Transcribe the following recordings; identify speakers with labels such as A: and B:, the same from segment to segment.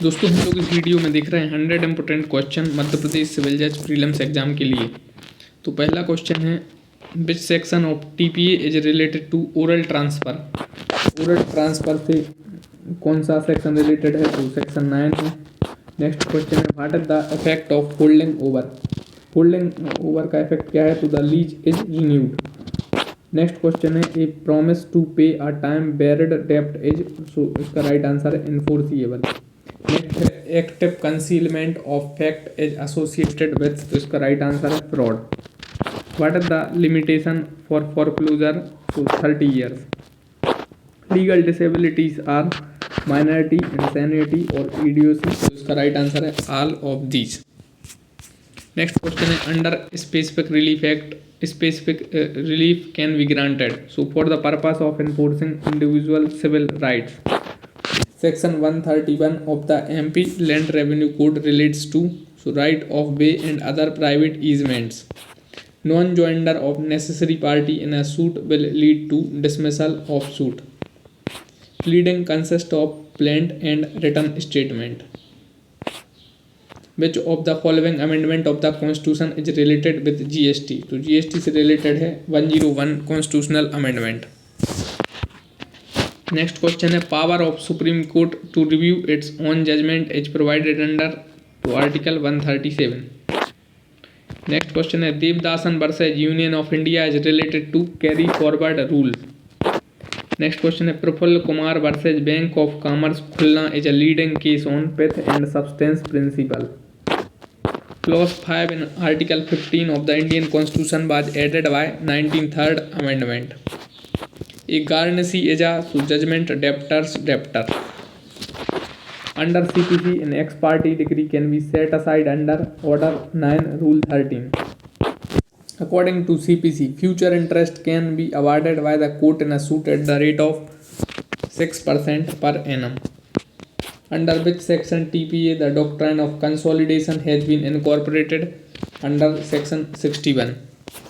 A: दोस्तों हम लोग इस वीडियो में देख रहे हैं 100 important question Madhya Pradesh civil जज प्रीलिम्स एग्जाम के लिए। तो पहला क्वेश्चन है, which section of TPA is related to oral transfer. Oral transfer से कौन सा सेक्शन रिलेटेड है? तो सेक्शन 9 है। नेक्स्ट क्वेश्चन है, what is the effect of holding over. Holding over का इफेक्ट क्या है? तो the lease is renewed. Next question है, a promise to pay a time barred डेप्ट इज, सो इसका राइट आंसर है इनफोर्सिएबल। नेक्स्ट है, active concealment of fact is associated with, तो इसका राइट आंसर है fraud. What is the limitation for foreclosure? तो 30 years. Legal disabilities are minority, insanity और idiocy, तो इसका राइट आंसर है all of these. Next question है, under specific relief act specific relief can be granted, so for the purpose of enforcing individual civil rights. Section 131 of the MP Land Revenue Code relates to, so right of way and other private easements. Non-joinder of necessary party in a suit will lead to dismissal of suit. Pleading consists of plaint and written statement. Which of the following amendment of the Constitution is related with GST? तो GST से related है 101 Constitutional Amendment. Next question है, power of Supreme Court to review its own judgment is provided under to Article 137. Next question है, Devdasan versus Union of India is related to carry forward rule. Next question है, Praful Kumar versus Bank of Commerce Khulna is a leading case on pith and substance principle. Clause 5 in Article 15 of the Indian Constitution was added by 19th Amendment. A garnishee is a judgment debtor's debtor. Under CPC, an ex parte decree can be set aside under Order 9, Rule 13. According to CPC, future interest can be awarded by the court in a suit at the rate of 6% per annum. Under which section TPA the doctrine of consolidation has been incorporated? Under section 61.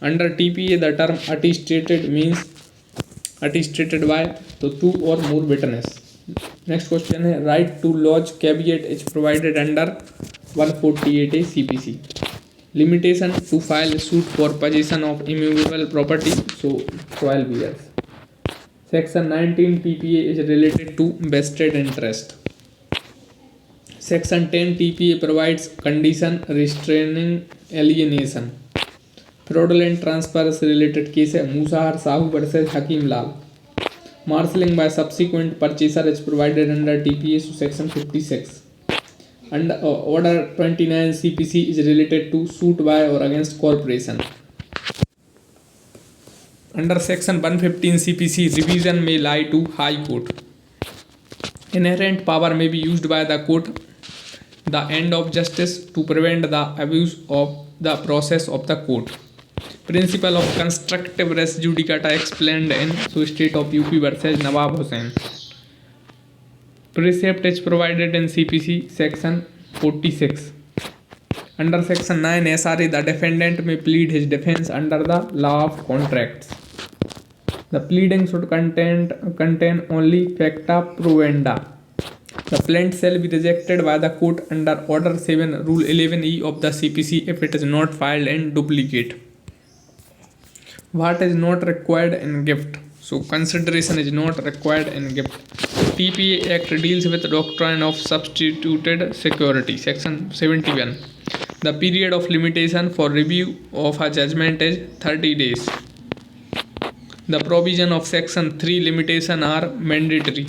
A: Under TPA the term attestated means attestated by, so two or more witness. Next question है, right to lodge caveat is provided under 148A CPC. Limitation to file suit for possession of immovable property, so 12 years. Section 19 TPA is related to vested interest. Section 10 TPA provides condition restraining alienation. Fraudulent transfers related case है Musahar Sahu versus Hakim Lal. Marshalling by subsequent purchaser is provided under TPA, so section 56. Under Order 29 CPC is related to suit by or against corporation. Under section 115 CPC, revision may lie to High Court. Inherent power may be used by the court, the end of justice, to prevent the abuse of the process of the court. Principle of constructive res judicata explained in State of UP versus Nawab Hussain. Precept is provided in CPC section 46. Under section 9 SRA, the defendant may plead his defense under the law of contracts. The pleading should contain only facta provenda. The plaint shall be rejected by the court under Order 7, Rule 11E of the CPC if it is not filed in duplicate. What is not required in gift? So consideration is not required in gift. TPA Act deals with the doctrine of substituted security. Section 71. The period of limitation for review of a judgment is 30 days. The provision of Section 3 limitation are mandatory.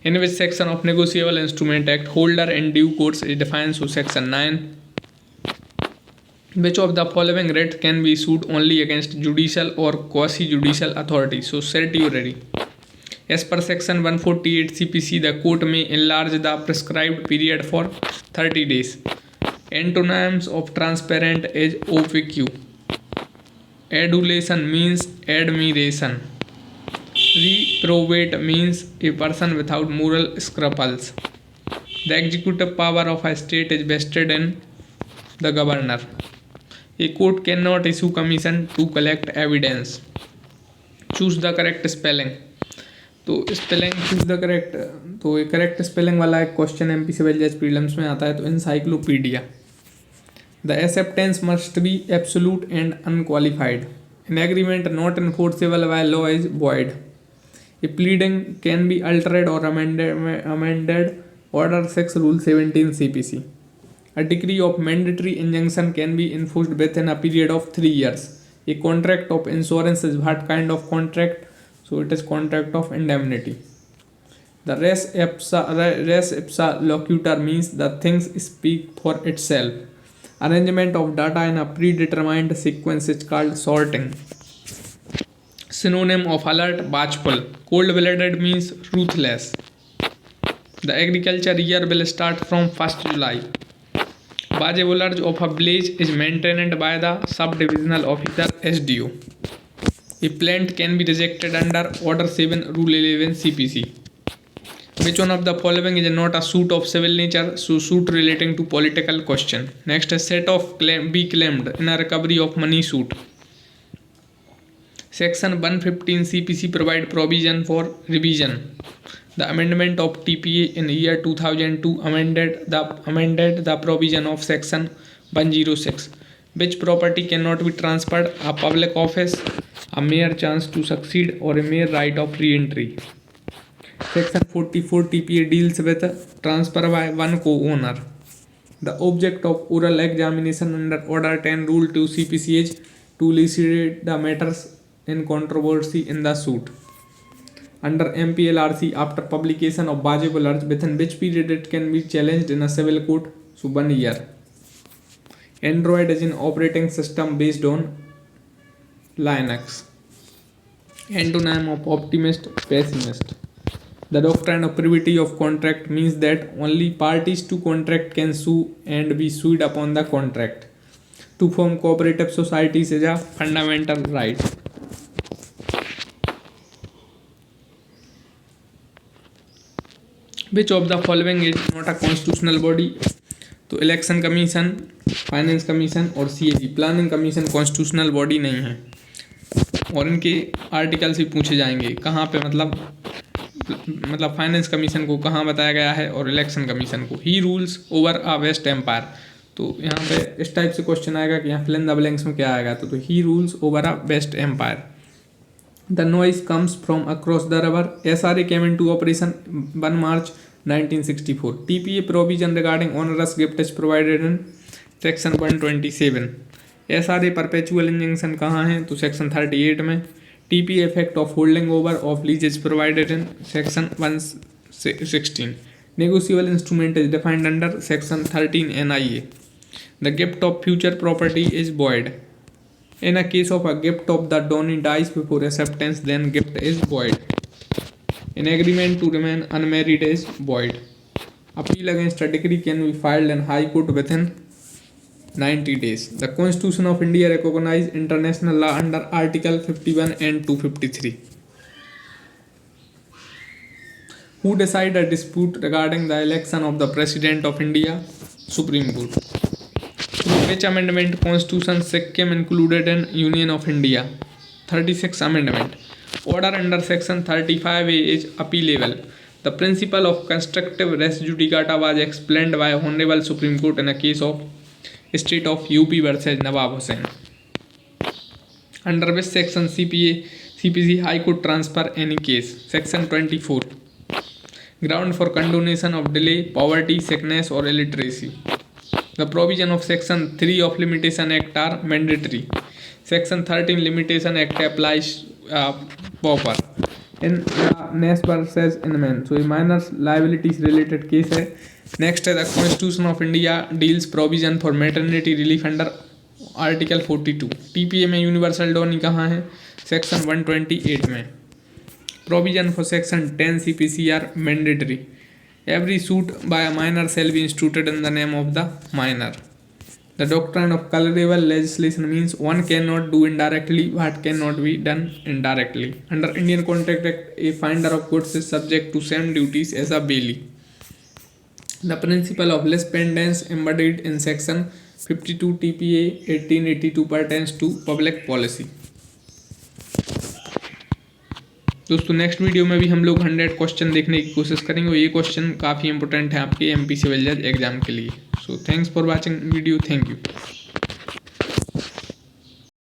A: In which section of Negotiable Instrument Act holder in due course is defined? So section 9. Which of the following writ can be issued only against judicial or quasi-judicial authority? So certiorari. As per section 148 CPC, the court may enlarge the prescribed period for 30 days. Antonyms of transparent is opaque. Adulation means admiration. Reprobate means a person without moral scruples. The executive power of a state is vested in the governor. A court cannot issue commission to collect evidence. Choose the correct spelling. तो spelling is the correct, तो ये correct spelling वाला एक question MP civil जज prelims में आता है, तो encyclopedia. The acceptance must be absolute and unqualified. An agreement not enforceable by law is void. A pleading can be altered or amended. Order 6 Rule 17 CPC. A decree of mandatory injunction can be enforced within a period of 3 years. A contract of insurance is what kind of contract? So it is contract of indemnity. The res ipsa locutor means the things speak for itself. Arrangement of data in a predetermined sequence is called sorting. Synonym of alert, watchful. Cold-blooded means ruthless. The agriculture year will start from 1st July. Bajebulage of a village is maintained by the sub-divisional officer SDO. A plant can be rejected under Order 7 Rule 11 CPC. Which one of the following is not a suit of civil nature? So suit relating to political question. Next, a set of be claimed in a recovery of money suit. Section 115 CPC provide provision for revision. The amendment of TPA in year 2002 amended the provision of Section 106. Which property cannot be transferred? A public office, a mere chance to succeed, or a mere right of re-entry. Section 44 TPA deals with transfer by one co-owner. The object of oral examination under Order 10 Rule 2 CPC is to elucidate the matters in controversy in the suit. Under MPLRC, after publication of Bajebulage, within which period it can be challenged in a civil court? So 1 year. Android is an operating system based on Linux. Antonym of optimist, pessimist. The doctrine of privity of contract means that only parties to contract can sue and be sued upon the contract. To form cooperative societies is a fundamental right. Which of the following is not a constitutional body? तो election commission, finance commission और CAG। Planning commission constitutional body नहीं है, और इनके articles भी पूछे जाएंगे कहाँ पे, मतलब फाइनेंस कमीशन को कहाँ बताया गया है और इलेक्शन कमीशन को। He rules over a vast empire. तो यहाँ पे इस टाइप से क्वेश्चन आएगा कि यहाँ फिल इन द ब्लैंक्स में क्या आएगा, तो he rules over a vast empire. The noise comes from across the river. SRA came into operation 1 March 1964. TPA provision regarding onerous gift is provided in Section 127. SRA perpetual injunction कहाँ है, तो Section 38 में। TPA effect of holding over of lease is provided in Section 116. Negotiable instrument is defined under Section 13 NIA. The gift of future property is void. In a case of a gift of the donee dies before acceptance, then gift is void. An agreement to remain unmarried is void. Appeal against a decree can be filed in High Court within 90 days. The Constitution of India recognizes international law under Article 51 and 253. Who decide a dispute regarding the election of the President of India? Supreme Court. Which amendment Constitution Sikkim included in Union of India? 36th Amendment. Order under Section 35A is appealable. The principle of constructive res judicata was explained by Honorable Supreme Court in a case of State of UP versus Nawab Hussain. Under which section CPC High Court transfer any case? Section 24. Ground for condonation of delay, poverty, sickness or illiteracy. The provision of Section 3 of Limitation Act are mandatory. Section 13 Limitation Act applies proper. In Ness versus Inman, so a minors liabilities related case है. Next है the Constitution of India deals provision for maternity relief under Article 42. TPA में universal Downey कहाँ है? Section 128 में. Provision for Section 10 CPC are mandatory. Every suit by a minor shall be instituted in the name of the minor. The doctrine of colorable legislation means one cannot do indirectly what cannot be done indirectly. Under Indian Contract Act, a finder of goods is subject to same duties as a bailee. The principle of less pendants embodied in Section 52 TPA 1882 pertains to public policy. दोस्तों next video में भी हम लोग 100 question देखने की कोशिश करेंगे और ये क्वेश्चन काफ़ी इंपॉर्टेंट है आपके एमपी सिविल जज एग्जाम के लिए। So thanks for watching video, thank you.